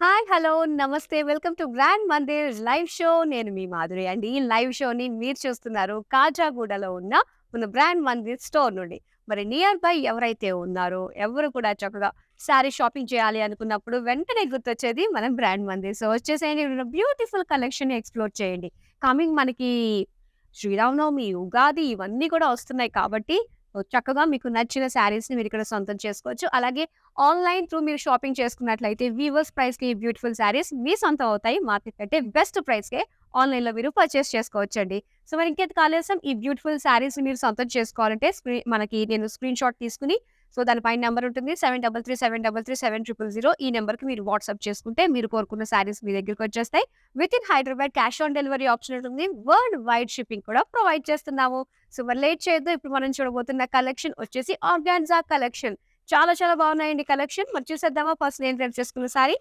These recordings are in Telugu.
హాయ్! హలో! నమస్తే. Welcome to grand Mandir live show. నేను మీ మాధురి అండి. ఈ లైవ్ షోని మీరు చూస్తున్నారు కాజాగూడలో ఉన్న మన బ్రాండ్ మందిర్ స్టోర్ నుండి. మరి నియర్ బై ఎవరైతే ఉన్నారో, ఎవరు కూడా చక్కగా శారీ షాపింగ్ చేయాలి అనుకున్నప్పుడు వెంటనే గుర్తొచ్చేది మన బ్రాండ్ మందిర్. సో, వచ్చేసేయండి, బ్యూటిఫుల్ కలెక్షన్‌ని ఎక్స్‌ప్లోర్ చేయండి. కమింగ్ మనకి శ్రీరామనవమి, ఉగాది ఇవన్నీ కూడా వస్తున్నాయి కాబట్టి చక్కగా మీకు నచ్చిన శారీస్‌ని మీరిక్కడ సొంతం చేసుకోవచ్చు. అలాగే ఆన్‌లైన్ త్రూ మీరు షాపింగ్ చేసుకున్నట్లయితే వీవర్స్ ప్రైస్‌కి బ్యూటిఫుల్ శారీస్ మీ సొంతం అవుతాయి. మార్కెట్ కంటే బెస్ట్ ప్రైస్‌కే ఆన్‌లైన్‌లో మీరు పర్చేస్ చేసుకోవచ్చండి. సో, మరి ఇంకేందుకు ఆలస్యం, ఈ బ్యూటిఫుల్ శారీస్‌ని మీరు సొంతం చేసుకోవాలంటే మనకి నేను స్క్రీన్‌షాట్ తీసుకొని, సో, దాని పైన నంబర్ ఉంటుంది. 7337337000. ఈ నంబర్‌కి మీరు వాట్సాప్ చేసుకుంటే మీరు కోరుకున్న శారీస్ మీ దగ్గరికొచ్చేస్తాయి. Within Hyderabad cash on delivery option ఉంటుంది. వరల్డ్ వైడ్ షిప్పింగ్ కూడా ప్రొవైడ్ చేస్తున్నాము. సో, మరి లేట్ చేయొద్దు. ఇప్పుడు మనం చూడబోతున్న కలెక్షన్ వచ్చేసి ఆర్గాన్జా కలెక్షన్. చాలా చాలా బాగున్నాయండి కలెక్షన్. మరి చూసేద్దామా ఫస్ట్ నేను డ్రెస్ చేసుకున్న శారీ.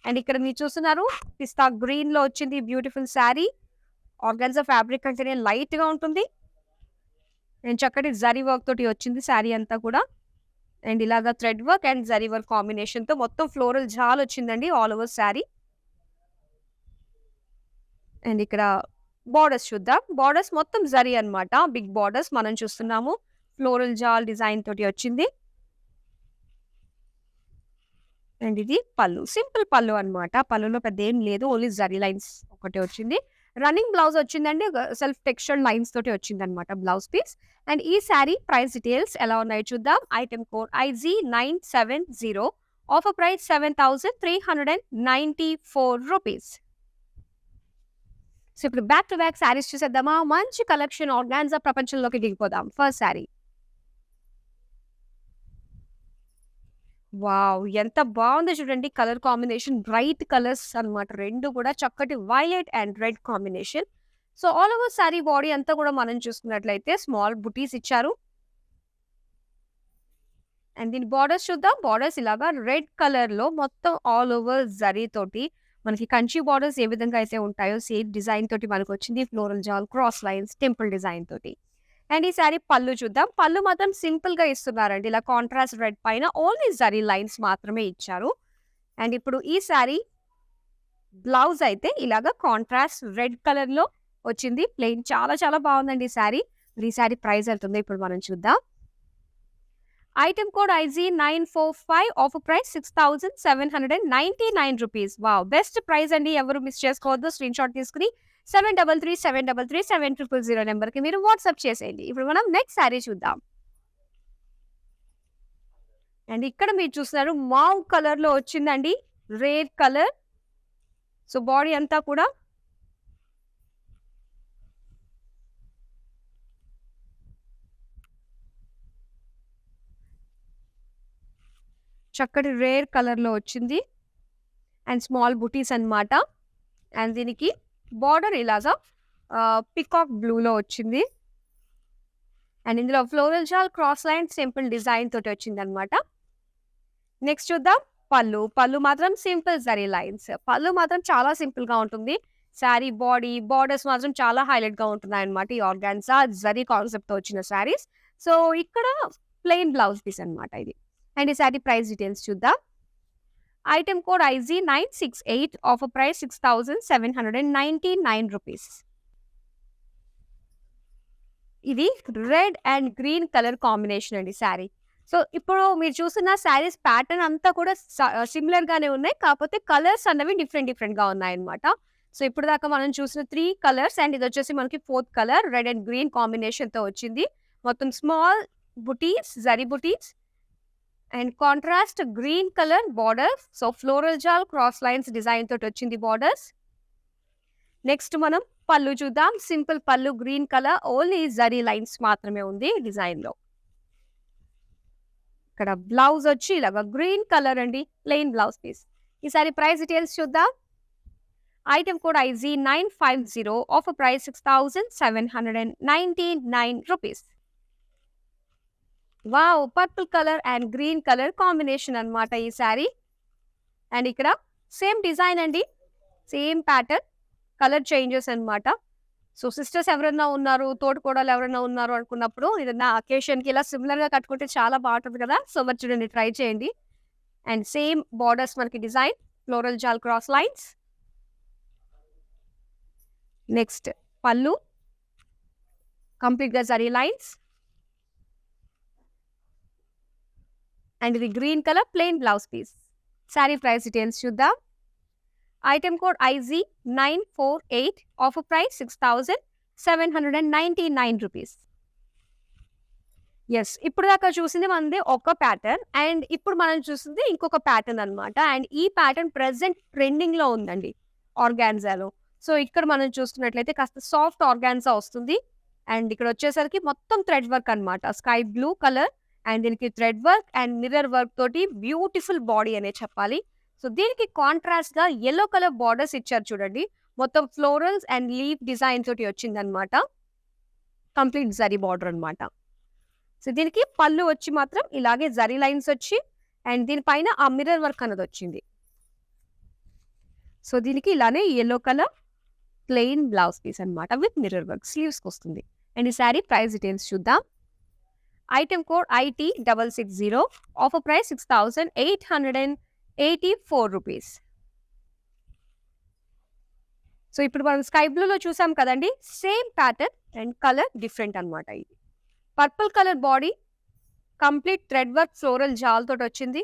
అండ్ ఇక్కడ మీరు చూస్తున్నారు, పిస్తా గ్రీన్‌లో వచ్చింది బ్యూటిఫుల్ శారీ. ఆర్గాన్జా ఫ్యాబ్రిక్ అంటేనే లైట్‌గా ఉంటుంది. అండ్ చక్కటి జరీ వర్క్ తోటి వచ్చింది శారీ అంతా కూడా. అండ్ ఇలాగా thread work and zari work కాంబినేషన్‌తో మొత్తం ఫ్లోరల్ జాలొచ్చిందండి ఆల్ ఓవర్ శారీ. అండ్ ఇక్కడ బోర్డర్స్ చూద్దాం. బోర్డర్స్ మొత్తం జరీ అన్నమాట. బిగ్ బోర్డర్స్ మనం చూస్తున్నాము. ఫ్లోరల్ జాల్ డిజైన్ తోటి వచ్చింది. అండ్ ఇది పళ్ళు. సింపుల్ పళ్ళు అన్నమాట. పళ్ళులో పెద్దేం లేదు. ఓన్లీ జరీ లైన్స్ ఒకటే వచ్చింది. రన్నింగ్ బ్లౌజ్ వచ్చిందండి. సెల్ఫ్ టెక్స్చర్డ్ లైన్స్ తోటి వచ్చిందన్నమాట బ్లౌజ్ పీస్. అండ్ ఈ శారీ ప్రైస్ డీటెయిల్స్ ఎలా ఉన్నాయో చూద్దాం. Item code IG970. Offer price 7394 rupees. So, ఇప్పుడు బ్యాక్ టు బ్యాక్ శారీస్ చూసేద్దామా? మంచి కలెక్షన్ ఆర్గాన్జా ప్రపంచంలోకి దిగిపోదాం. ఫస్ట్ శారీ. వావ్! ఎంత బావుందో చూడండి కలర్ కాంబినేషన్. బ్రైట్ కలర్స్ అన్నమాట. 2 కూడా చక్కటి violet and red combination. So, all over sorry body అంతా కూడా మనం చూసుకున్నట్లయితే స్మాల్ బుటీస్ ఇచ్చారు. అండ్ దీని బోర్డర్స్ చూద్దాం. బోర్డర్స్ ఇలాగా రెడ్ కలర్‌లో మొత్తం ఆల్ ఓవర్ జరీ తోటి మనకి కంచి బోర్డర్స్ ఏ విధంగా అయితే ఉంటాయో సేమ్ డిజైన్ తోటి మనకొచ్చింది. Floral jaal, cross lines, temple design తోటి. అండ్ ఈ సారీ పళ్ళు చూద్దాం. పళ్ళు మాత్రం సింపుల్‌గా ఇస్తున్నారండి. ఇలా కాంట్రాస్ట్ రెడ్ పైన ఓన్లీ జరీ లైన్స్ మాత్రమే ఇచ్చారు. అండ్ ఇప్పుడు ఈ సారీ బ్లౌజ్ అయితే ఇలాగ కాంట్రాస్ట్ రెడ్ కలర్‌లో వచ్చింది. ప్లెయిన్ చాలా చాలా బావుందండి ఈ సారీ. మరి ఈ సారీ ప్రైస్ ఎంతుందో ఇప్పుడు మనం చూద్దాం. Item code IG945. Offer price 6799 rupees. Wow! Best price అండి. ఎవరు మిస్ చేసుకోవద్దు. స్క్రీన్‌షాట్ తీసుకొని 7337337000 నంబర్‌కి మీరు వాట్సాప్ చేసేయండి. ఇప్పుడు మనం నెక్స్ట్ సారీ చూద్దాం. అండ్ ఇక్కడ మీరు చూస్తున్నారు మావ్ కలర్‌లో వచ్చిందండి. Rare colour. సో, బాడీ అంతా కూడా చక్కటి రేర్ కలర్‌లో వచ్చింది. అండ్ స్మాల్ బుటీస్ అన్నమాట. అండ్ దీనికి బార్డర్ ఇలాగా పీకాక్ బ్లూలో వచ్చింది. అండ్ ఇందులో floral jaal, cross lines, simple design తోటి వచ్చిందన్నమాట. నెక్స్ట్ చూద్దాం పళ్ళు. పళ్ళు మాత్రం సింపుల్ జరీ లైన్స్. పళ్ళు మాత్రం చాలా సింపుల్‌గా ఉంటుంది. శారీ బాడీ, బోర్డర్స్ మాత్రం చాలా హైలైట్‌గా ఉంటున్నాయన్నమాట. ఈ ఆర్గాన్జా జరీ కాన్సెప్ట్‌తో వచ్చిన శారీస్. సో, ఇక్కడ ప్లెయిన్ బ్లౌజ్ పీస్ అన్నమాట ఇది. అండ్ ఈ శారీ ప్రైస్ డీటెయిల్స్ చూద్దాం. Item code IG968. Offer price 6799 rupees. ఇది red and green colour combination అండి శారీ. సో, ఇప్పుడు మీరు చూస్తున్న శారీస్ ప్యాటర్న్ అంతా కూడా సిమిలర్ గానే ఉన్నాయి. కాకపోతే కలర్స్ అన్నవి డిఫరెంట్ డిఫరెంట్‌గా ఉన్నాయన్నమాట. సో, ఇప్పటిదాకా మనం చూసిన 3 కలర్స్ అండ్ ఇదొచ్చేసి మనకి fourth colour red and green కాంబినేషన్‌తో వచ్చింది. మొత్తం small butis, zari butis and contrast green colour border. So, floral jaal, cross lines design తోటి వచ్చింది బోర్డర్స్. నెక్స్ట్ మనం పళ్ళు చూద్దాం. Simple pallu green colour. Only zari lines మాత్రమే ఉంది డిజైన్‌లో. ఇక్కడ బ్లౌజ్ వచ్చి ఇలాగ గ్రీన్ కలర్ అండి. Plain blouse piece. ఈసారి ప్రైస్ డీటెయిల్స్ చూద్దాం. Item code IG950. Offer price 6799 rupees. Wow! Purple colour and green colour combination అన్నమాట ఈ సారీ. అండ్ ఇక్కడ సేమ్ డిజైన్ అండి. Same pattern. కలర్ చేంజెస్ అన్నమాట. సో, సిస్టర్స్ ఎవరైనా ఉన్నారు, తోటికోడలు ఎవరైనా ఉన్నారు అనుకున్నప్పుడు ఏదన్నా అకేషన్‌కి ఇలా సిమిలర్‌గా కట్టుకుంటే చాలా బావుంటది కదా! సో, మరి చూడండి ట్రై చేయండి. అండ్ సేమ్ బోర్డర్స్ మనకి design. Floral jaal cross lines. Next pallu కంప్లీట్‌గా జరీ లైన్స్. అండ్ ఇది green colour plain blouse piece. Sari price details చూద్దాం. Item code IG948. Offer price 6,799 rupees. Yes. ఇప్పుడు దాకా చూసింది మనది ఒక ప్యాటర్న్. అండ్ ఇప్పుడు మనం చూసింది ఇంకొక ప్యాటర్న్ అన్నమాట. అండ్ ఈ ప్యాటర్న్ ప్రెజెంట్ ట్రెండింగ్‌లో ఉందండి ఆర్గాన్జాలో. సో, ఇక్కడ మనం చూస్తున్నట్లయితే కాస్త సాఫ్ట్ ఆర్గాన్జా వస్తుంది. అండ్ ఇక్కడ వచ్చేసరికి మొత్తం థ్రెడ్ వర్క్ అన్నమాట. స్కై బ్లూ కలర్ అండ్ దీనికి thread work and mirror work తోటి బ్యూటిఫుల్ బాడీ అనే చెప్పాలి. సో, దీనికి కాంట్రాస్ట్‌గా యెల్లో కలర్ బోర్డర్స్ ఇచ్చారు చూడండి. మొత్తం ఫ్లోరల్స్ అండ్ లీఫ్ డిజైన్ తోటి వచ్చిందన్నమాట. కంప్లీట్ జరీ బార్డర్ అన్నమాట. సో, దీనికి పళ్ళు వచ్చి మాత్రం ఇలాగే జరీ లైన్స్ వచ్చి అండ్ దీనిపైన ఆ మిర్రర్ వర్క్ అన్నది వచ్చింది. సో, దీనికి ఇలానే yellow colour plain blouse piece అన్నమాట విత్ మిర్రర్ వర్క్ స్లీవ్స్‌కి వస్తుంది. అండ్ ఈ శారీ ప్రైస్ డీటెయిల్స్ చూద్దాం. Item code IT660. Offer price 6,884 rupees. So, ఇప్పుడు మనం స్కై బ్లూలో చూసాం కదండి. Same pattern and colour different అన్నమాట ఇది. Purple colour body complete thread work floral jaal తోటి వచ్చింది.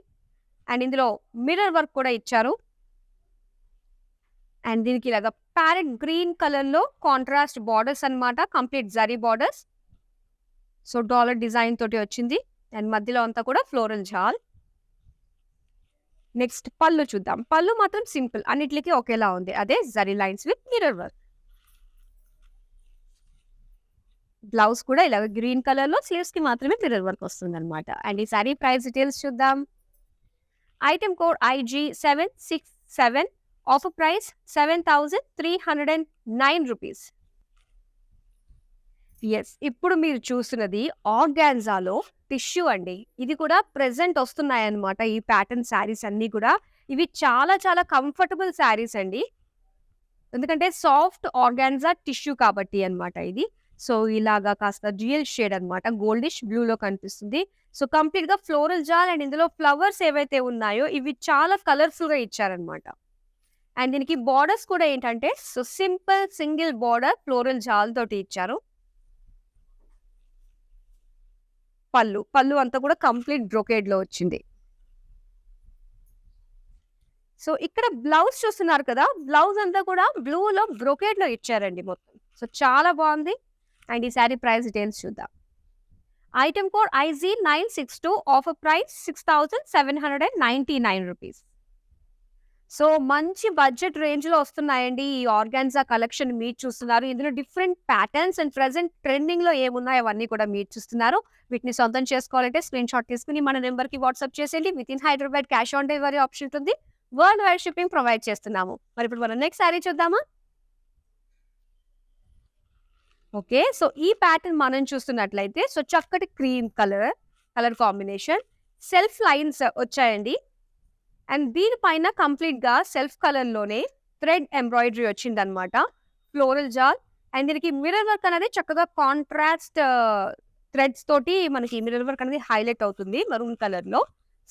అండ్ ఇందులో మిర్రర్ వర్క్ కూడా ఇచ్చారు. అండ్ దీనికి ఇలాగా ప్యారెట్ గ్రీన్ కలర్‌లో కాంట్రాస్ట్ బార్డర్స్ అన్నమాట. Complete zari borders. So, dollar design తోటి వచ్చింది. అండ్ మధ్యలో అంతా కూడా ఫ్లోరల్ జాల్. నెక్స్ట్ పళ్ళు చూద్దాం. పళ్ళు మాత్రం సింపుల్. అన్నిట్లికి ఒకేలా ఉంది. అదే zari lines with mirror work. Blouse కూడా ఇలాగ గ్రీన్ కలర్‌లో స్లీవ్స్‌కి మాత్రమే మిర్రర్ వర్క్ వస్తుందన్నమాట. అండ్ ఈ శారీ ప్రైస్ డీటెయిల్స్ చూద్దాం. Item code IG767. Offer price 7,309 rupees. Yes. ఇప్పుడు మీరు చూస్తున్నది ఆర్గాన్జాలో టిష్యూ అండి. ఇది కూడా ప్రెజెంట్ వస్తున్నాయన్నమాట ఈ ప్యాటర్న్ శారీస్ అన్నీ కూడా. ఇవి చాలా చాలా కంఫర్టబుల్ శారీస్ అండి. ఎందుకంటే సాఫ్ట్ ఆర్గాన్జా టిష్యూ కాబట్టి అన్నమాట ఇది. సో, ఇలాగా కాస్త డ్యూయల్ షేడ్ అన్నమాట. గోల్డిష్ బ్లూలో కనిపిస్తుంది. సో, కంప్లీట్‌గా ఫ్లోరల్ జాల్ అండ్ ఇందులో ఫ్లవర్స్ ఏవైతే ఉన్నాయో ఇవి చాలా కలర్‌ఫుల్‌గా ఇచ్చారన్నమాట. అండ్ దీనికి బార్డర్స్ కూడా ఏంటంటే so, simple single border floral jaal తోటి ఇచ్చారు. పళ్ళు అంతా కూడా కంప్లీట్ బ్రొకేడ్‌లో వచ్చింది. సో, ఇక్కడ బ్లౌజ్ చూస్తున్నారు కదా. బ్లౌజ్ అంతా కూడా బ్లూలో బ్రొకేడ్‌లో ఇచ్చారండి మొత్తం. సో, చాలా బాగుంది. అండ్ ఈ శారీ ప్రైస్ డీటెయిల్స్ చూద్దాం. Item code IG962. Offer price 6,799 rupees. So, మంచి బడ్జెట్ రేంజ్‌లో వస్తున్నాయండి ఈ ఆర్గాన్జా కలెక్షన్ మీరు చూస్తున్నారు. ఇందులో డిఫరెంట్ ప్యాటర్న్స్ అండ్ ప్రెజెంట్ ట్రెండింగ్‌లో ఏమున్నాయో అవన్నీ కూడా మీరు చూస్తున్నారు. వీటిని సొంతం చేసుకోవాలంటే స్క్రీన్‌షాట్ తీసుకొని మన నంబర్‌కి వాట్సాప్ చేసేయండి. Within Hyderabad cash on delivery option ఉంటుంది. వరల్డ్ వైడ్ షిప్పింగ్ ప్రొవైడ్ చేస్తున్నాము. మరి ఇప్పుడు మనం నెక్స్ట్ శారీ చూద్దామా? ఓకే. సో, ఈ ప్యాటర్న్ మనం చూస్తున్నట్లయితే సో, చక్కటి cream colour combination self lines వచ్చాయండి. అండ్ దీనిపైన కంప్లీట్‌గా సెల్ఫ్ కలర్‌లోనే థ్రెడ్ ఎంబ్రాయిడరీ వచ్చిందన్నమాట. ఫ్లోరల్ జాల్ అండ్ దీనికి మిర్రర్ వర్క్ అనేది చక్కగా కాంట్రాస్ట్ థ్రెడ్స్ తోటి మనకి మిర్రర్ వర్క్ అనేది హైలైట్ అవుతుంది మరూన్ కలర్‌లో.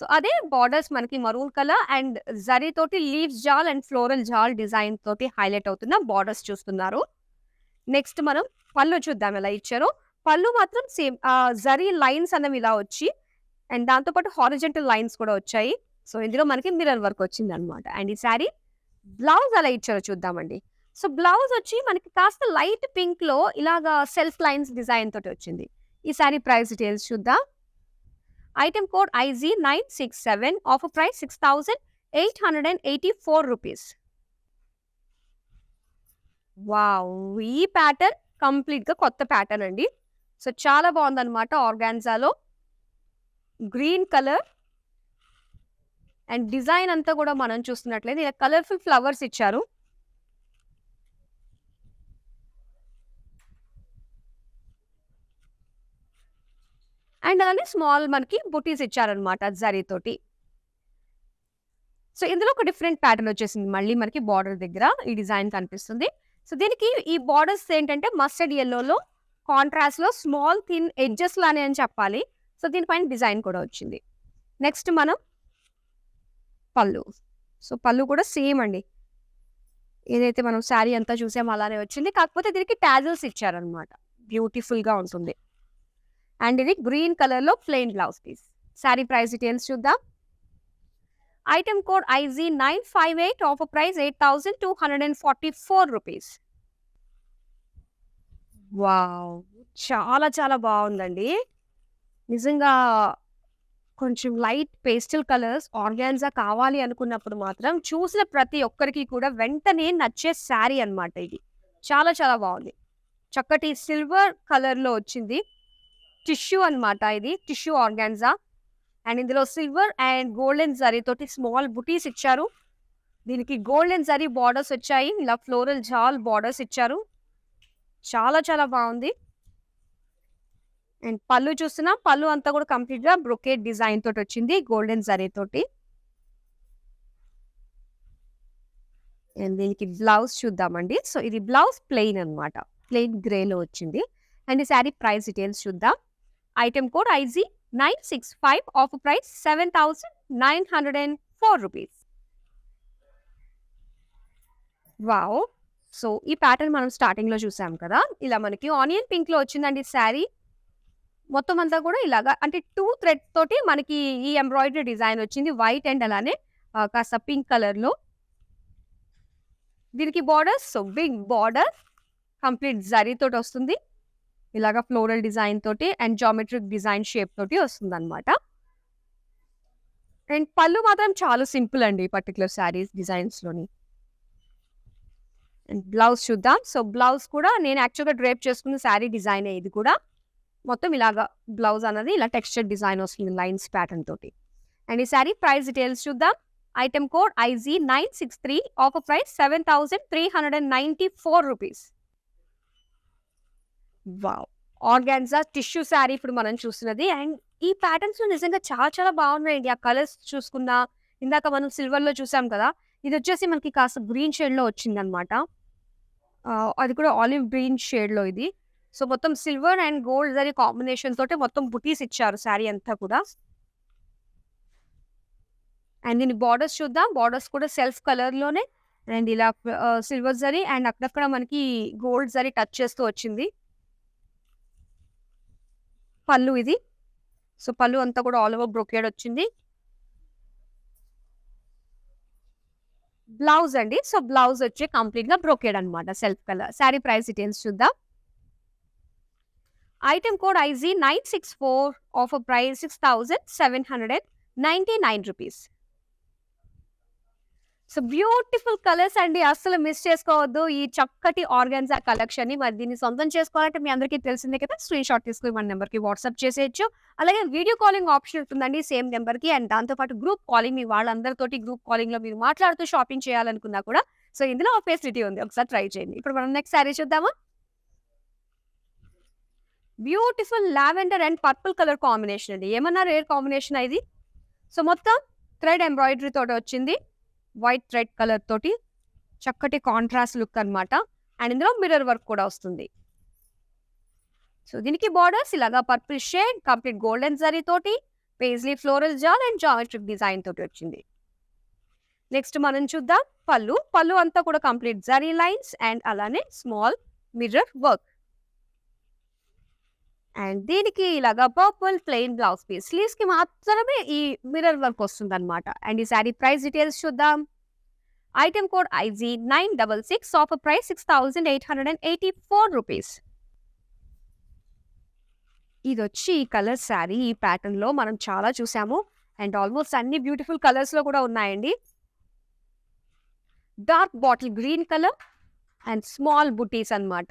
సో, అదే బార్డర్స్ మనకి మరూన్ కలర్ అండ్ జరీ తోటి లీవ్స్ జాల్ అండ్ ఫ్లోరల్ జాల్ డిజైన్ తోటి హైలైట్ అవుతున్న బార్డర్స్ చూస్తున్నారు. నెక్స్ట్ మనం పళ్ళు చూద్దాం ఎలా ఇచ్చారో. పళ్ళు మాత్రం సేమ్ జరీ లైన్స్ అనేవి ఇలా వచ్చి అండ్ దాంతో పాటు హారిజాంటల్ లైన్స్ కూడా వచ్చాయి. సో, ఇందులో మనకి మిర్రర్ వర్క్ వచ్చిందన్నమాట. అండ్ ఈ శారీ బ్లౌజ్ ఎలా ఇచ్చారో చూద్దామండి. సో, బ్లౌజ్ వచ్చి మనకి కాస్త లైట్ పింక్‌లో ఇలాగా సెల్ఫ్ లైన్స్ డిజైన్ తోటి వచ్చింది. ఈ శారీ ప్రైస్ డీటెయిల్స్ చూద్దాం. Item code IG967. Offer price 6,884 rupees. Wow! ఈ ప్యాటర్న్ కంప్లీట్‌గా కొత్త ప్యాటర్న్ అండి. సో, చాలా బాగుందన్నమాట ఆర్గాన్జాలో. గ్రీన్ కలర్ అండ్ డిజైన్ అంతా కూడా మనం చూస్తున్నట్లయితే ఇలా కలర్‌ఫుల్ ఫ్లవర్స్ ఇచ్చారు. అండ్ అలానే స్మాల్ మనకి బుటీస్ ఇచ్చారన్నమాట జరీతోటి. సో, ఇందులో ఒక డిఫరెంట్ ప్యాటర్న్ వచ్చేసింది. మళ్ళీ మనకి బార్డర్ దగ్గర ఈ డిజైన్ కనిపిస్తుంది. సో, దీనికి ఈ బార్డర్స్ ఏంటంటే మస్టర్డ్ యెల్లోలో కాంట్రాస్ట్‌లో స్మాల్ థిన్ ఎడ్జెస్ లానే అని చెప్పాలి. సో, దీనిపైన డిజైన్ కూడా వచ్చింది. నెక్స్ట్ మనం పళ్ళు. సో పళ్ళు కూడా సేమ్ అండి. ఏదైతే మనం శారీ అంతా చూసామో అలానే వచ్చింది. కాకపోతే దీనికి టాజిల్స్ ఇచ్చారనమాట. బ్యూటిఫుల్‌గా ఉంటుంది. అండ్ ఇది గ్రీన్ కలర్‌లో plain blouse piece. Sari price details చూద్దాం. Item code IZ958 offer price 8,244 rupees. Wow! చాలా చాలా బావుందండి. నిజంగా కొంచెం లైట్ పేస్టల్ కలర్స్ ఆర్గాన్జా కావాలి అనుకున్నప్పుడు మాత్రం చూసిన ప్రతి ఒక్కరికి కూడా వెంటనే నచ్చే శారీ అన్నమాట ఇది. చాలా చాలా బావుంది. చక్కటి సిల్వర్ కలర్‌లో వచ్చింది. టిష్యూ అన్నమాట ఇది. Tissue organza. అండ్ ఇందులో సిల్వర్ అండ్ గోల్డెన్ జరీతోటి స్మాల్ బుటీస్ ఇచ్చారు. దీనికి గోల్డెన్ జరీ బార్డర్స్ వచ్చాయి. ఇలా ఫ్లోరల్ జాల్ బార్డర్స్ ఇచ్చారు. చాలా చాలా బావుంది. అండ్ పళ్ళు చూస్తున్నా పళ్ళు అంతా కూడా కంప్లీట్‌గా బ్రొకేట్ డిజైన్ తోటొచ్చింది. గోల్డెన్ జరీతోటి. అండ్ దీనికి బ్లౌజ్ చూద్దామండి. సో, ఇది బ్లౌజ్ ప్లెయిన్ అన్నమాట. ప్లెయిన్ గ్రేలో వచ్చింది. అండ్ ఈ శారీ ప్రైస్ డీటెయిల్స్ చూద్దాం. Item code IZ965 offer price 7,904 rupees. Wow! So, ఈ ప్యాటర్న్ మనం స్టార్టింగ్‌లో చూసాం కదా! ఇలా మనకి ఆనియన్ పింక్‌లో వచ్చిందండి శారీ. మొత్తం అంతా కూడా ఇలాగా అంటే 2 థ్రెడ్ తోటి మనకి ఈ ఎంబ్రాయిడరీ డిజైన్ వచ్చింది. వైట్ అండ్ అలానే కాస్త పింక్ కలర్‌లో. దీనికి borders so, big border complete జరీతోటి వస్తుంది. ఇలాగా ఫ్లోరల్ డిజైన్ తోటి అండ్ జామెట్రిక్ డిజైన్ షేప్ తోటి వస్తుందన్నమాట. అండ్ పళ్ళు మాత్రం చాలా సింపుల్ అండి ఈ పర్టిక్యులర్ శారీస్ డిజైన్స్‌లోని. అండ్ బ్లౌజ్ చూద్దాం. సో, బ్లౌజ్ కూడా నేను యాక్చువల్‌గా డ్రేప్ చేసుకున్న శారీ డిజైనే ఇది కూడా. మొత్తం ఇలాగా బ్లౌజ్ అన్నది ఇలా టెక్స్చర్ డిజైన్ వస్తుంది లైన్స్ ప్యాటర్న్ తోటి. అండ్ ఈ శారీ ప్రైస్ డీటెయిల్స్ చూద్దాం. Item code IZ963 offer price 7,394 rupees. Wow! Organza tissue sari ఇప్పుడు మనం చూస్తున్నది. అండ్ ఈ ప్యాటర్న్స్‌లో నిజంగా చాలా చాలా బాగున్నాయండి. ఆ కలర్స్ చూసుకున్నా, ఇందాక మనం సిల్వర్‌లో చూసాం కదా! ఇదొచ్చేసి మనకి కాస్త గ్రీన్ షేడ్‌లో వచ్చిందనమాట. అది కూడా ఆలివ్ గ్రీన్ షేడ్‌లో ఇది. సో, మొత్తం silver and gold zari combination తోటి మొత్తం బుటీస్ ఇచ్చారు శారీ అంతా కూడా. అండ్ దీని బార్డర్స్ చూద్దాం. బార్డర్స్ కూడా సెల్ఫ్ కలర్‌లోనే అండ్ ఇలా సిల్వర్ జరీ అండ్ అక్కడక్కడ మనకి గోల్డ్ జరీ టచ్ చేస్తూ వచ్చింది. పళ్ళు ఇది. సో, పళ్ళు అంతా కూడా ఆల్ ఓవర్ బ్రొకేడ్ వచ్చింది. బ్లౌజ్ అండి. సో, బ్లౌజ్ వచ్చి కంప్లీట్‌గా బ్రొకేడ్ అన్నమాట self colour. Sari price details చూద్దాం. Item code IZ964 offer price 6,799 rupees. So, beautiful colours అండి. అస్సలు మిస్ చేసుకోవద్దు ఈ చక్కటి ఆర్గాన్జా కలెక్షన్‌ని. మరి దీన్ని సొంతం చేసుకోవాలంటే మీ అందరికీ తెలిసిందే కదా! స్క్రీన్‌షాట్ తీసుకొని మన నంబర్‌కి వాట్సాప్ చేసేయొచ్చు. అలాగే వీడియో కాలింగ్ ఆప్షన్ ఉంటుందండి సేమ్ నంబర్‌కి. అండ్ దాంతో పాటు గ్రూప్ కాలింగ్ మీ వాళ్ళందరితోటి గ్రూప్ కాలింగ్‌లో మీరు మాట్లాడుతూ షాపింగ్ చేయాలనుకున్నా కూడా సో, ఇందులో ఆ ఫెసిలిటీ ఉంది. ఒకసారి ట్రై చేయండి. ఇప్పుడు మనం నెక్స్ట్ శారీ చూద్దామా? Beautiful lavender and purple colour combination అండి. ఏమన్నా రేర్ కాంబినేషనా ఇది? సో, మొత్తం థ్రెడ్ ఎంబ్రాయిడరీ తోటి వచ్చింది. వైట్ థ్రెడ్ కలర్ తోటి చక్కటి కాంట్రాస్ట్ లుక్ అన్నమాట. అండ్ ఇందులో మిర్రర్ వర్క్ కూడా వస్తుంది. సో, దీనికి బార్డర్స్ ఇలాగా purple shade complete golden zari తోటి paisley floral jaal and geometric design తోటి వచ్చింది. నెక్స్ట్ మనం చూద్దాం పళ్ళు. పళ్ళు అంతా కూడా కంప్లీట్ జరీ లైన్స్ అండ్ అలానే స్మాల్ మిర్రర్ వర్క్. అండ్ దీనికి ఇలాగా పర్పుల్ ప్లెయిన్ బ్లౌజ్ పీస్. స్లీవ్స్‌కి మాత్రమే ఈ మిర్రర్ వర్క్ వస్తుందన్నమాట. అండ్ ఈ శారీ ప్రైస్ డీటెయిల్స్ చూద్దాం. Item code IZ966 offer price 6,884 rupees. ఇదొచ్చి ఈ కలర్ శారీ ఈ ప్యాటర్న్‌లో మనం చాలా చూసాము. అండ్ ఆల్మోస్ట్ అన్ని బ్యూటిఫుల్ కలర్స్‌లో కూడా ఉన్నాయండి. Dark bottle green colour and small butis అన్నమాట.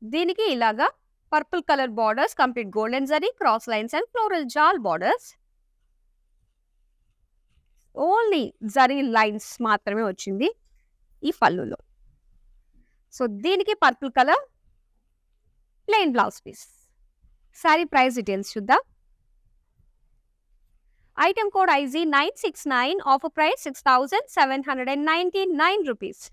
దీనికి ఇలాగా purple colour borders complete golden zari cross lines and floral jaal borders. Only zari lines మాత్రమే వచ్చింది ఈ పళ్ళులో. సో, దీనికి purple colour plain blouse piece. Sari price details చూద్దాం. Item code IZ969 offer price 6,799 rupees.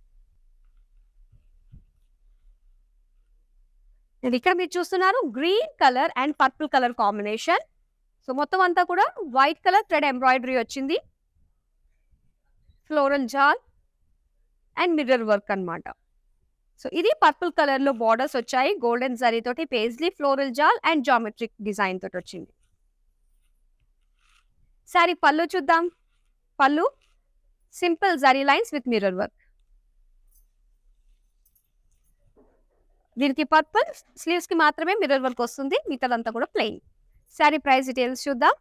And ఇక్కడ మీరు చూస్తున్నారు green colour and purple colour combination. So, మొత్తం అంతా కూడా వైట్ కలర్ థ్రెడ్ ఎంబ్రాయిడరీ వచ్చింది. Floral jaal and mirror work అన్నమాట. సో ఇది పర్పుల్ కలర్‌లో బోర్డర్స్ వచ్చాయి. గోల్డెన్ జరీ తోటి paisley, floral jaal and geometric design తోటొచ్చింది. సారీ పళ్ళు చూద్దాం. Pallu simple zari lines with mirror work. దీనికి పర్పుల్ స్లీవ్స్‌కి మాత్రమే మిర్రర్ వర్క్ వస్తుంది. మిగతాదంతా కూడా ప్లెయిన్. సారీ ప్రైస్ డీటెయిల్స్ చూద్దాం.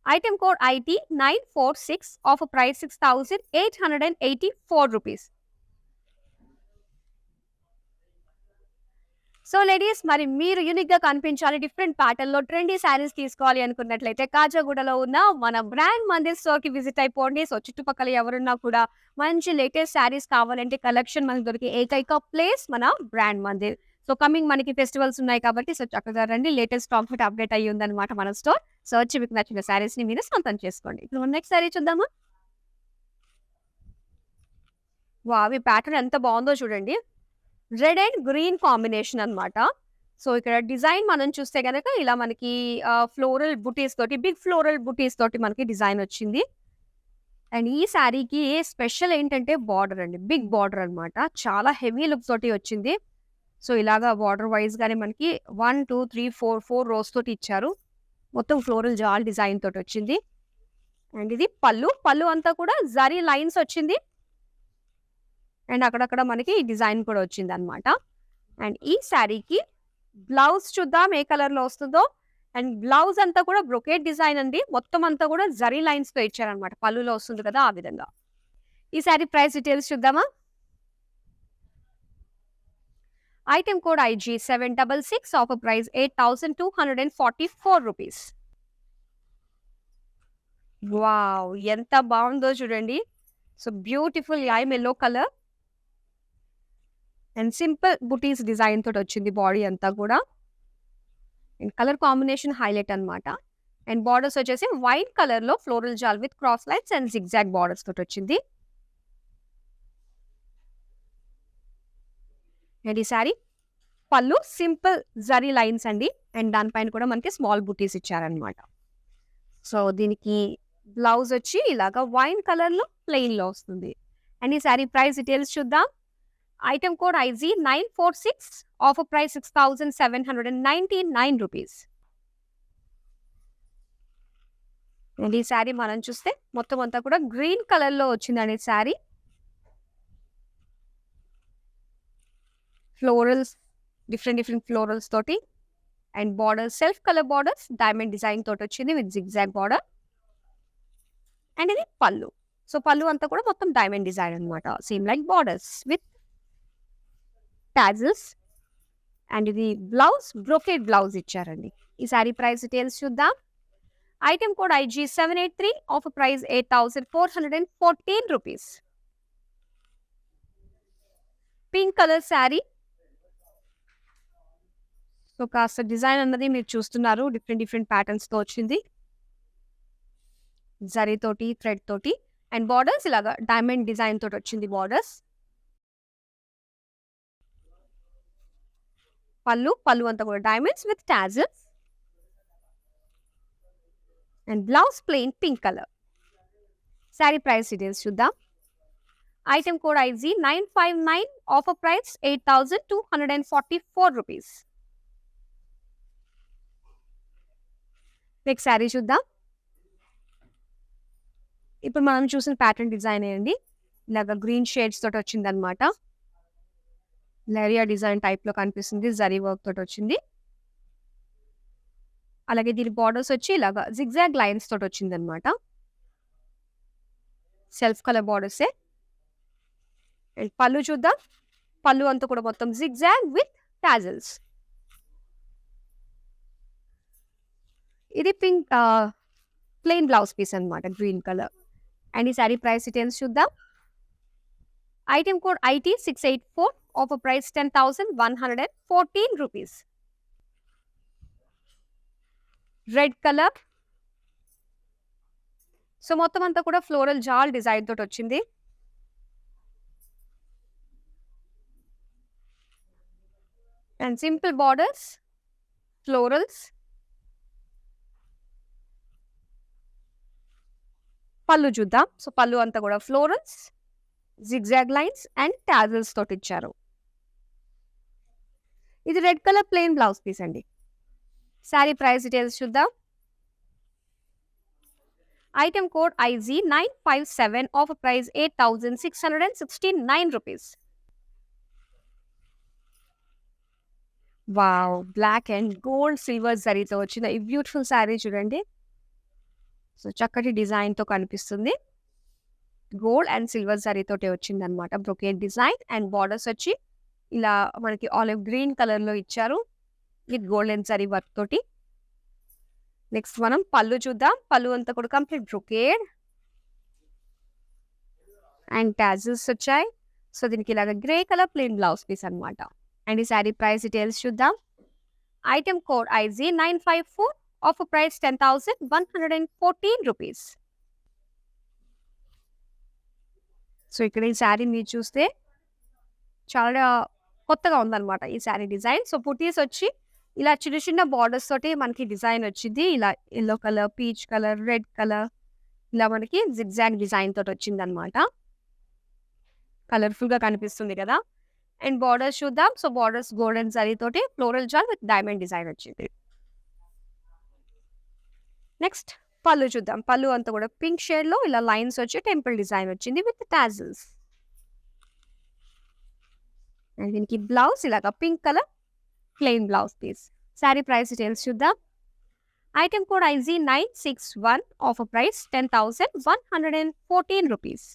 Item code IT 946 offer price 6884 rupees. So ladies మరి మీరు యూనిక్‌గా కనిపించాలి, డిఫరెంట్ ప్యాటర్న్‌లో ట్రెండీ శారీస్ తీసుకోవాలి అనుకున్నట్లయితే కాజాగూడలో ఉన్న మన బ్రాండ్ మందిర్ స్టోర్‌కి విజిట్ అయిపోండి. సో చుట్టుపక్కల ఎవరున్నా కూడా మంచి లేటెస్ట్ శారీస్ కావాలంటే కలెక్షన్ మనకు దొరికే ఏకైక ప్లేస్ మన బ్రాండ్ మందిర్. సో కమింగ్ మనకి ఫెస్టివల్స్ ఉన్నాయి కాబట్టి సో చక్కగా రండి. లేటెస్ట్ స్టాక్ ఫిట్ అప్డేట్ అయ్యి ఉందన్నమాట మన స్టోర్. సో వచ్చి మీకు నచ్చిన శారీస్‌ని మీరు సొంతం చేసుకోండి. ఇప్పుడు నెక్స్ట్ శారీ చూద్దామా? వావ్! ఈ ప్యాటర్న్ ఎంత బావుందో చూడండి. రెడ్ అండ్ గ్రీన్ కాంబినేషన్ అన్నమాట. సో, ఇక్కడ డిజైన్ మనం చూస్తే గనక ఇలా మనకి ఫ్లోరల్ బుటీస్ తోటి, బిగ్ ఫ్లోరల్ బుటీస్ తోటి మనకి డిజైన్ వచ్చింది. అండ్ ఈ శారీకి స్పెషల్ ఏంటంటే బార్డర్ అండి. బిగ్ బార్డర్ అన్నమాట. చాలా హెవీ లుక్ తోటి వచ్చింది. సో, ఇలాగా బార్డర్ వైస్‌గానే మనకి 1, 2, 3, 4 రోస్ తోటి ఇచ్చారు. మొత్తం ఫ్లోరల్ జాల్ డిజైన్ తోటి వచ్చింది. అండ్ ఇది పళ్ళు. పళ్ళు అంతా కూడా జరీ లైన్స్ వచ్చింది. అండ్ అక్కడక్కడ మనకి డిజైన్ కూడా వచ్చిందనమాట. అండ్ ఈ శారీకి బ్లౌజ్ చూద్దాం ఏ కలర్‌లో వస్తుందో. అండ్ బ్లౌజ్ అంతా కూడా బ్రొకేట్ డిజైన్ అండి. మొత్తం అంతా కూడా జరీ లైన్స్‌తో ఇచ్చారనమాట. పళ్ళులో వస్తుంది కదా! ఆ విధంగా. ఈ శారీ ప్రైస్ డీటెయిల్స్ చూద్దామా? Item code IG 766 offer price 8244 rupees. Wow! ఎంత బావుందో చూడండి. So, beautiful lime yellow colour. And simple butis design తోటొచ్చింది బాడీ అంతా కూడా. అండ్ కలర్ కాంబినేషన్ హైలైట్ అన్నమాట. అండ్ బార్డర్స్ వచ్చేసి వైట్ కలర్‌లో floral jaal with cross lines and zigzag borders తోటొచ్చింది. అండ్ ఈ శారీ పళ్ళు సింపుల్ జరీ లైన్స్ అండి. అండ్ దానిపైన కూడా మనకి స్మాల్ బుటీస్ ఇచ్చారన్నమాట. సో, దీనికి బ్లౌజ్ వచ్చి ఇలాగా వైన్ కలర్‌లో ప్లెయిన్‌లో వస్తుంది. అండ్ ఈ శారీ ప్రైస్ డీటెయిల్స్ చూద్దాం. Item code IG 946 offer price 6799 rupees. And ఈ శారీ మనం చూస్తే మొత్తం అంతా కూడా గ్రీన్ కలర్‌లో వచ్చిందండి శారీ. ఫ్లోరల్స్ డిఫరెంట్ ఫ్లోరల్స్ తోటి and borders self colour borders diamond design తోటి వచ్చింది విత్ జిగ్‌జాగ్ బార్డర్. అండ్ ఇది పళ్ళు. సో, పళ్ళు అంతా కూడా మొత్తం డైమండ్ డిజైన్ అన్నమాట. Same like borders with tassels. And ఇది బ్లౌజ్ బ్రోకేడ్ బ్లౌజ్ ఇచ్చారండి. ఈ శారీ ప్రైస్ డీటెయిల్స్ చూద్దాం. Item code IG 783 offer price 8414 rupees. Pink colour sari. So, కాస్త డిజైన్ అన్నది మీరు చూస్తున్నారు. డిఫరెంట్ ప్యాటర్న్స్‌తో వచ్చింది. జరీ తోటి, థ్రెడ్ తోటి అండ్ బార్డర్స్ ఇలాగా డైమండ్ డిజైన్ తోటి వచ్చింది బార్డర్స్. పళ్ళు అంతా కూడా diamonds with tassels. And blouse plain pink colour. Sari price details చూద్దాం. Item code IG 959 offer price 8244 rupees. Next sari చూద్దాం. ఇప్పుడు మనం చూసిన ప్యాటర్న్ డిజైన్ అండి. ఇలాగా గ్రీన్ షేడ్స్ తోటి వచ్చిందనమాట. లెరియా డిజైన్ టైప్‌లో కనిపిస్తుంది. జరీ వర్క్ తోటి వచ్చింది. అలాగే దీని బార్డర్స్ వచ్చి ఇలాగా జిగ్‌జాగ్ లైన్స్ తోటి వచ్చిందనమాట. Self colour బార్డర్సే. అండ్ పళ్ళు చూద్దాం. పళ్ళు అంతా కూడా మొత్తం జిగ్‌జాగ్ విత్ టాజిల్స్. ఇది పింక్ ప్లెయిన్ బ్లౌజ్ పీస్ అన్నమాట గ్రీన్ కలర్. అండ్ ఈ శారీ ప్రైస్ డీటెయిల్స్ చూద్దాం. Item code IT 684 offer price 10,114 rupees. Red colour. So, మొత్తం అంతా కూడా ఫ్లోరల్ జాల్ డిజైన్ తోటి వచ్చింది. And simple borders, florals. పళ్ళు చూద్దాం. సో పళ్ళు అంతా కూడా florals, zigzag lines and tassels తోటి ఇచ్చారు. ఇది red colour plain blouse piece అండి. శారీ ప్రైస్ డీటెయిల్స్ చూద్దాం. Item code IG957, offer price 8,669 rupees. Wow! Black and gold silver జరీతో వచ్చిన ఈ బ్యూటిఫుల్ శారీ చూడండి. సో చక్కటి డిజైన్తో కనిపిస్తుంది. గోల్డ్ అండ్ సిల్వర్ జరీతోటి వచ్చిందనమాట బ్రొకేడ్ డిజైన్. అండ్ బార్డర్స్ వచ్చి ఇలా మనకి ఆలివ్ గ్రీన్ కలర్లో ఇచ్చారు విత్ గోల్డెన్ జరీ వర్క్ తోటి. నెక్స్ట్ మనం పళ్ళు చూద్దాం. పళ్ళు అంతా కూడా కంప్లీట్ బ్రొకేడ్ అండ్ టాజిల్స్ వచ్చాయి. సో దీనికి ఇలాగ grey colour plain blouse piece అనమాట. అండ్ ఈ శారీ ప్రైస్ డీటెయిల్స్ చూద్దాం. Item code IG954, offer price 10,114 rupees. So ఇక్కడ ఈ శారీ మీరు చూస్తే చాలా కొత్తగా ఉందన్నమాట ఈ శారీ డిజైన్. సో బుటీస్ వచ్చి ఇలా చిన్న చిన్న బార్డర్స్ తోటి మనకి డిజైన్ వచ్చింది. ఇలా yellow colour, peach colour, red colour, ఇలా మనకి జిగ్జాగ్ డిజైన్ తోటి వచ్చిందనమాట. కలర్ఫుల్ గా కనిపిస్తుంది కదా. అండ్ బార్డర్స్ చూద్దాం. సో బార్డర్స్ గోల్డెన్ జరీ తోటి floral jaal with diamond design వచ్చింది. నెక్స్ట్ పళ్ళు చూద్దాం. పళ్ళు అంతా కూడా పింక్ షేడ్ లో ఇలా లైన్స్ వచ్చి టెంపుల్ డిజైన్ వచ్చింది విత్ టాజిల్స్. అండ్ దీనికి బ్లౌజ్ ఇలాగా pink colour plain blouse piece. Sari price details చూద్దాం. Item code IG961, offer price 10,114 rupees.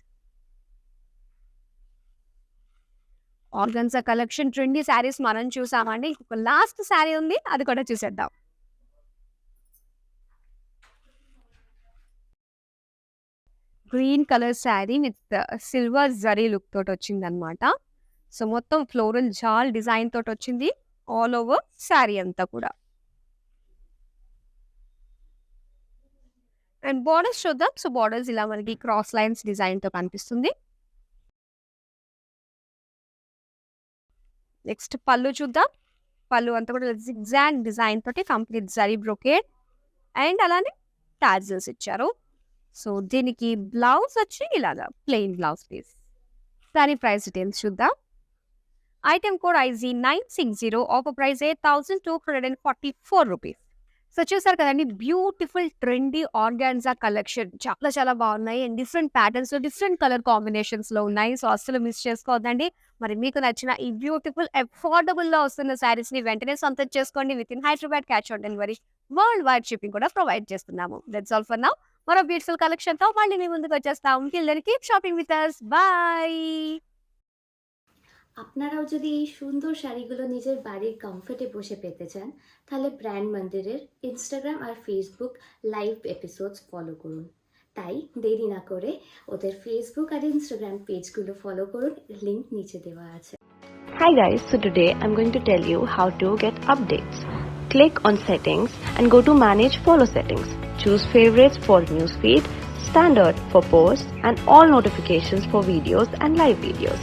Organza collection trendy saris మనం చూసామండి. ఒక లాస్ట్ శారీ ఉంది, అది కూడా చూసేద్దాం. Green colour sari with silver zari look తోటి వచ్చింది అనమాట. సో మొత్తం ఫ్లోరల్ జాల్ డిజైన్ తోటి వచ్చింది ఆల్ ఓవర్ శారీ అంతా కూడా. అండ్ బార్డర్స్ చూద్దాం. సో బార్డర్స్ ఇలా మనకి క్రాస్ లైన్స్ డిజైన్ తో కనిపిస్తుంది. నెక్స్ట్ పళ్ళు చూద్దాం. పళ్ళు అంతా కూడా జిగ్జాగ్ డిజైన్ తోటి కంప్లీట్ జరీ బ్రొకేడ్ అండ్ అలానే టాజిల్స్ ఇచ్చారు. సో దీనికి బ్లౌజ్ వచ్చి ఇలాగా ప్లెయిన్ బ్లౌజ్ పీస్. దాని ప్రైస్ డీటెయిల్స్ చూద్దాం. Item code IG960, offer price 8,244 rupees. So చూసారు కదండి, బ్యూటిఫుల్ ట్రెండీ ఆర్గాన్జా కలెక్షన్ చాలా చాలా బాగున్నాయి. అండ్ డిఫరెంట్ ప్యాటర్న్స్ లో డిఫరెంట్ కలర్ కాంబినేషన్స్ లో ఉన్నాయి. సో అస్సలు మిస్ చేసుకోవద్దండి. మరి మీకు నచ్చిన ఈ బ్యూటిఫుల్ అఫోర్డబుల్ లో వస్తున్న శారీస్ ని వెంటనే సొంతం చేసుకోండి. With in Hyderabad cash on delivery, world wide shipping కూడా ప్రొవైడ్ చేస్తున్నాము. That's all for now. మరో బ్యూటిఫుల్ కలెక్షన్ తో మళ్ళీ మీ ముందుకు వచ్చేస్తాం. Keep shopping with us. Bye. আপনারাও যদি এই সুন্দর শাড়িগুলো নিজের বাড়ির কমফোর্টে বসে পেতে চান, তাহলে ব্র্যান্ড মন্দিরের ইনস্টাগ্রাম আর ফেসবুক লাইভ এপিসোডস ফলো করুন। তাই দেরি না করে ওদের ফেসবুক আর ইনস্টাগ্রাম পেজগুলো ফলো করুন, লিংক নিচে দেওয়া আছে। Hi guys, so today I'm going to tell you how to get updates. Click on settings and go to manage follow settings. Choose favorites for newsfeed, standard for posts and all notifications for videos and live videos.